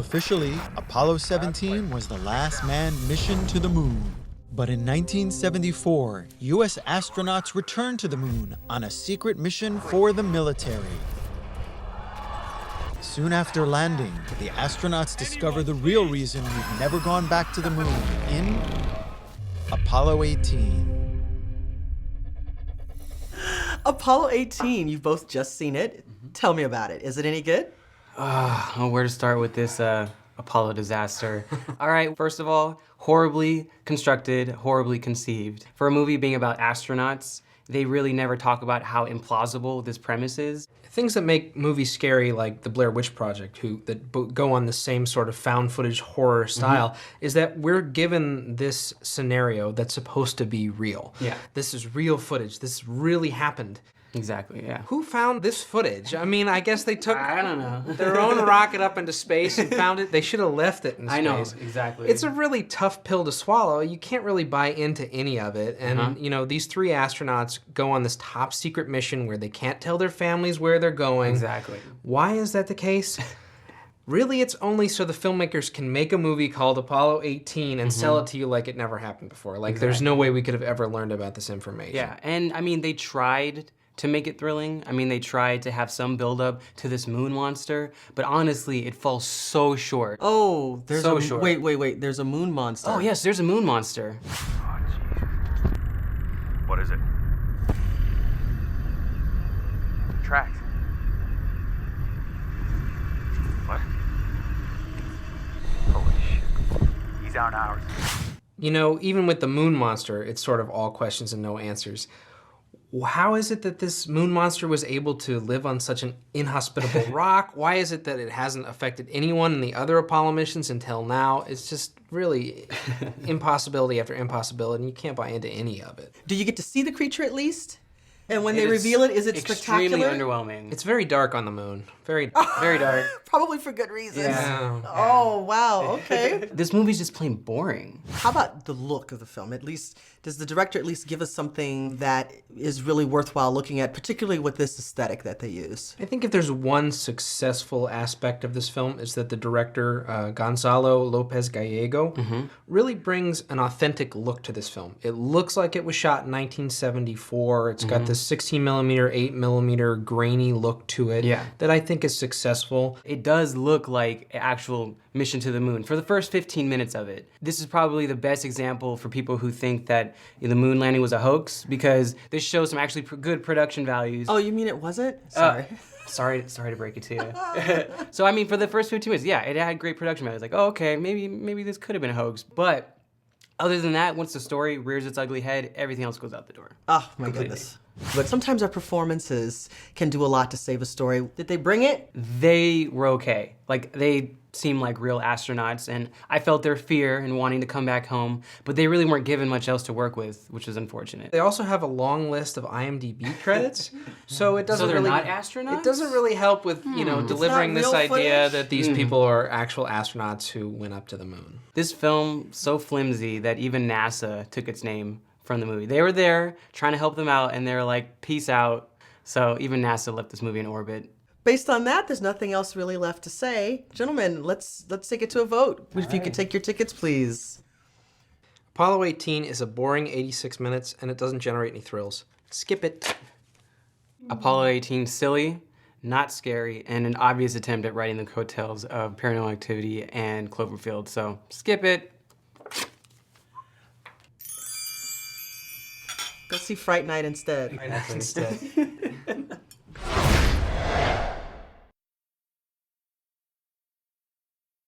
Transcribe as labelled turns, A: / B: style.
A: Officially, Apollo 17 was the last manned mission to the moon. But in 1974, US astronauts returned to the moon on a secret mission for the military. Soon after landing, the astronauts discover the real reason we've never gone back to the moon in Apollo 18.
B: Apollo 18, you've both just seen it. Tell me about it. Is it any good?
C: Where to start with this Apollo disaster? All right, first of all, horribly constructed, horribly conceived. For a movie being about astronauts, they really never talk about how implausible this premise is.
D: Things that make movies scary, like the Blair Witch Project, that go on the same sort of found footage horror style, is that we're given this scenario that's supposed to be real.
C: Yeah.
D: This is real footage. This really happened.
C: Exactly, yeah.
D: Who found this footage? I mean, I guess they took
C: I don't know.
D: their own rocket up into space and found it. They should have left it in space.
C: I know, exactly.
D: It's a really tough pill to swallow. You can't really buy into any of it. And, you know, these three astronauts go on this top secret mission where they can't tell their families where they're going.
C: Exactly.
D: Why is that the case? Really, it's only so the filmmakers can make a movie called Apollo 18 and sell it to you like it never happened before. Like, there's no way we could have ever learned about this information.
C: Yeah, and I mean, they tried to make it thrilling. I mean, they tried to have some build-up to this moon monster, but honestly, it falls so short.
B: Oh, there's
C: So
B: a
C: short.
B: wait. There's a moon monster.
C: Oh yes, there's a moon monster.
E: Oh, jeez. What is it? Tracked. What? Holy shit. He's out ours.
D: You know, even with the moon monster, it's sort of all questions and no answers. How is it that this moon monster was able to live on such an inhospitable rock? Why is it that it hasn't affected anyone in the other Apollo missions until now? It's just really impossibility after impossibility, and you can't buy into any of it.
B: Do you get to see the creature at least? And when they
C: It is
B: reveal it, is it
C: extremely
B: spectacular?
C: underwhelming.
D: It's very dark on the moon. Very,
C: very dark.
B: Probably for good reasons.
D: Yeah.
B: Oh, wow, okay.
C: This movie's just plain boring.
B: How about the look of the film? At least, does the director at least give us something that is really worthwhile looking at, particularly with this aesthetic that they use?
D: I think if there's one successful aspect of this film is that the director, Gonzalo López-Gallego, really brings an authentic look to this film. It looks like it was shot in 1974. It's got this 16 millimeter, 8 millimeter grainy look to it that I think is successful.
C: It does look like an actual mission to the moon for the first 15 minutes of it. This is probably the best example for people who think that the moon landing was a hoax, because this shows some actually good production values.
B: Oh, you mean it wasn't? Sorry.
C: Sorry to break it to you. So I mean, for the first 15 minutes, yeah, it had great production values. Like, oh, okay, maybe this could have been a hoax. But other than that, once the story rears its ugly head, everything else goes out the door.
B: Oh, my
C: Completely.
B: goodness. But sometimes our performances can do a lot to save a story. Did they bring it?
C: They were okay. Like, they seemed like real astronauts, and I felt their fear in wanting to come back home, but they really weren't given much else to work with, which was unfortunate.
D: They also have a long list of IMDb credits, so it doesn't
C: So they're
D: really
C: not astronauts?
D: It doesn't really help with delivering
B: not
D: this
B: real
D: idea
B: footage?
D: that these people are actual astronauts who went up to the moon.
C: This film, so flimsy that even NASA took its name from the movie. They were there trying to help them out, and they were like, peace out. So even NASA left this movie in orbit.
B: Based on that, there's nothing else really left to say. Gentlemen, let's take it to a vote. If you could take your tickets, please.
D: Apollo 18 is a boring 86 minutes, and it doesn't generate any thrills. Skip it.
C: Apollo 18, silly, not scary, and an obvious attempt at riding the coattails of Paranormal Activity and Cloverfield, so skip it.
B: Go see Fright Night instead.
D: Instead.